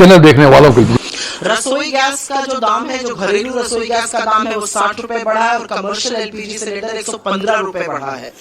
Channel देखने वालों के लिए। रसोई गैस का जो दाम है, जो घरेलू रसोई गैस का दाम है वो 60 रुपए बढ़ा है और कमर्शियल एलपीजी सिलेंडर 115 रुपए बढ़ा है।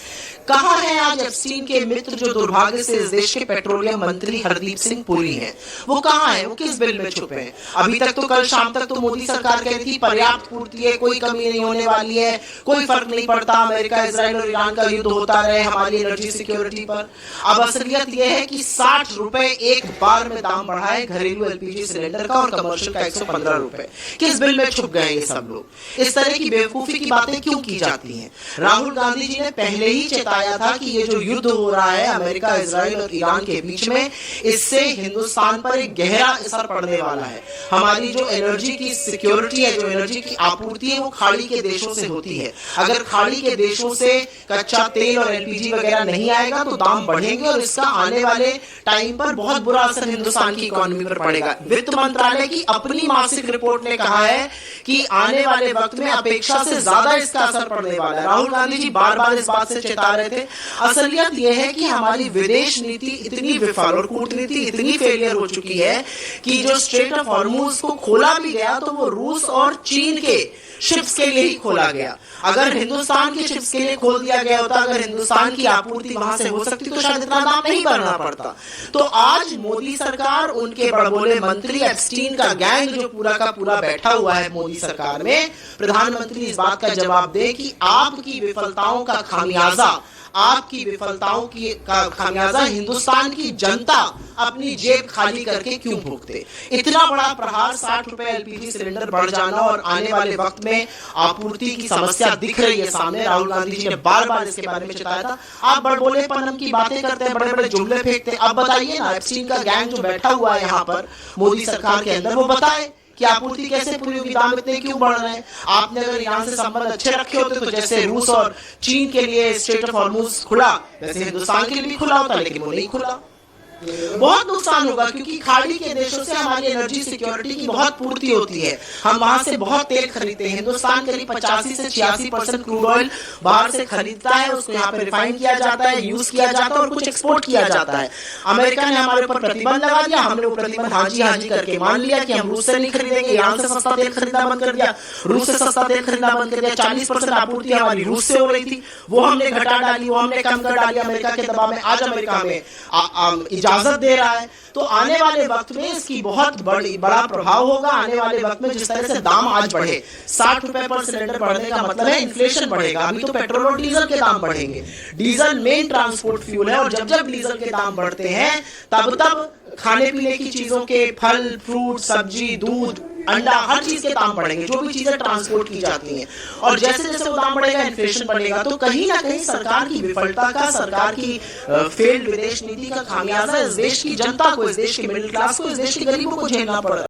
कहाँ है आज एप्स्टीन के मित्र जो दुर्भाग्य से इस देश के पेट्रोलियम मंत्री हरदीप सिंह पुरी हैं? वो कहाँ है? वो किस बिल में छुपे हैं? अभी तक तो कल शाम तक तो मोदी सरकार कहती थी पर्याप्त पूर्ति है, कोई कमी नहीं होने वाली है, कोई फर्क नहीं पड़ता, अमेरिका इजराइल और ईरान का युद्ध होता रहे हमारी एनर्जी सिक्योरिटी पर। अब असलियत यह है कि 60 रुपए एक बार में दाम बढ़ा है घरेलू एलपीजी सिलेंडर का और कमर्शियल का 115 रुपए। किस बिल में छुप गए ये सब लोग? इस तरह की बेवकूफी की बातें क्यों की जाती हैं? राहुल गांधी जी ने पहले ही चेताया था कि ये जो युद्ध हो रहा है अमेरिका इजराइल और ईरान के बीच में, इससे हिंदुस्तान पर एक गहरा असर पड़ने वाला है। हमारी जो एनर्जी की सिक्योरिटी है, जो एनर्जी की आपूर्ति है, वो खाड़ी के देशों से होती है। अगर खाड़ी के देशों से कच्चा तेल और एलपीजी वगैरह नहीं आएगा तो दाम बढ़ेंगे और इसका आने वाले टाइम पर बहुत बुरा असर हिंदुस्तान की इकोनॉमी पर पड़ेगा। वित्त मंत्रालय की अपनी मासिक रिपोर्ट ने कहा है कि आने वाले वक्त में अपेक्षा से ज्यादा इसका असर पड़ने वाला है। राहुल गांधी जी बार बार इस बात से चेता रहे थे। असलियत यह है कि हमारी विदेश नीति इतनी विफल और कूटनीति इतनी फेलियर हो चुकी है कि जो स्ट्रेट ऑफ हॉर्मुज को खोला भी गया तो वो रूस और चीन के शिप्स के लिए ही खोला गया। अगर हिंदुस्तान के शिप्स के लिए खोल दिया गया होता, अगर हिंदुस्तान की आपूर्ति वहां से हो सकती तो शायद इतना दाम नहीं भरना पड़ता। तो आज मोदी सरकार, उनके बड़बोले मंत्री, एप्स्टीन का गैंग जो पूरा का पूरा बैठा हुआ है मोदी सरकार में, प्रधानमंत्री इस बात का जवाब दे कि आपकी विफलताओं का खामियाजा, आपकी विफलताओं की खामियाजा हिंदुस्तान की जनता अपनी जेब खाली करके क्यों भुगते? इतना बड़ा प्रहार, 60 रुपए एलपीजी सिलेंडर बढ़ जाना और आने वाले वक्त में आपूर्ति की समस्या दिख रही है सामने। राहुल गांधी जी ने बार बार इसके बारे में चेताया था। आप बड़बोलेपन की बातें करते हैं, बड़े बड़े जुमले फेंकते हैं। अब बताइए ना, एप्स्टीन का गैंग जो बैठा हुआ है यहाँ पर मोदी सरकार के अंदर, वो बताए कि आपूर्ति कैसे पूरी होगी, दाम इतने क्यों बढ़ रहे हैं? आपने अगर ईरान से संबंध अच्छे रखे होते तो जैसे रूस और चीन के लिए स्ट्रेट ऑफ हॉर्मुज खुला, वैसे हिंदुस्तान के लिए भी खुला होता, लेकिन वो नहीं खुला। बहुत नुकसान होगा क्योंकि खाड़ी के देशों से हमारी एनर्जी सिक्योरिटी की बहुत पूर्ति होती है। हम वहां से बहुत तेल खरीदते हैं। हिंदुस्तान करीब 85 से 86% क्रूड ऑयल बाहर से खरीदता है, उसको यहाँ पे रिफाइन किया जाता है, यूज किया जाता है और कुछ एक्सपोर्ट किया जाता है। अमेरिका ने हमारे ऊपर प्रतिबंध लगा दिया, हमने वो प्रतिबंध हाँ जी करके मान लिया कि हम रूस से नहीं खरीदेंगे। ईरान से सस्ता तेल खरीदना बंद कर दिया, रूस से सस्ता तेल खरीदना बंद कर दिया। 40% आपूर्ति हमारी रूस से हो रही थी, वो हमने घटा डाली, वो हमने कम कर डाली अमेरिका के दबाव में। आज अमेरिका हमें इजाजत दे रहा है। तो आने वाले वक्त में इसकी बहुत बड़ा प्रभाव होगा। आने वाले वक्त में जिस तरह से दाम आज बढ़े, 60 रुपए पर सिलेंडर बढ़ने का मतलब है इन्फ्लेशन बढ़ेगा। अभी तो पेट्रोल और डीजल के दाम बढ़ेंगे। डीजल मेन ट्रांसपोर्ट फ्यूल है और जब जब डीजल के दाम बढ़ते हैं तब खाने पीने की चीजों के, फल फ्रूट, सब्जी, दूध, अंडा, हर चीज के दाम बढ़ेंगे, जो भी चीजें ट्रांसपोर्ट की जाती हैं। और जैसे जैसे वो दाम बढ़ेगा, इन्फ्लेशन बढ़ेगा। तो कहीं ना कहीं सरकार की विफलता का, सरकार की फेल्ड विदेश नीति का खामियाजा इस देश की जनता को, इस देश के मिडिल क्लास को, इस देश के गरीबों को झेलना पड़ रहा है।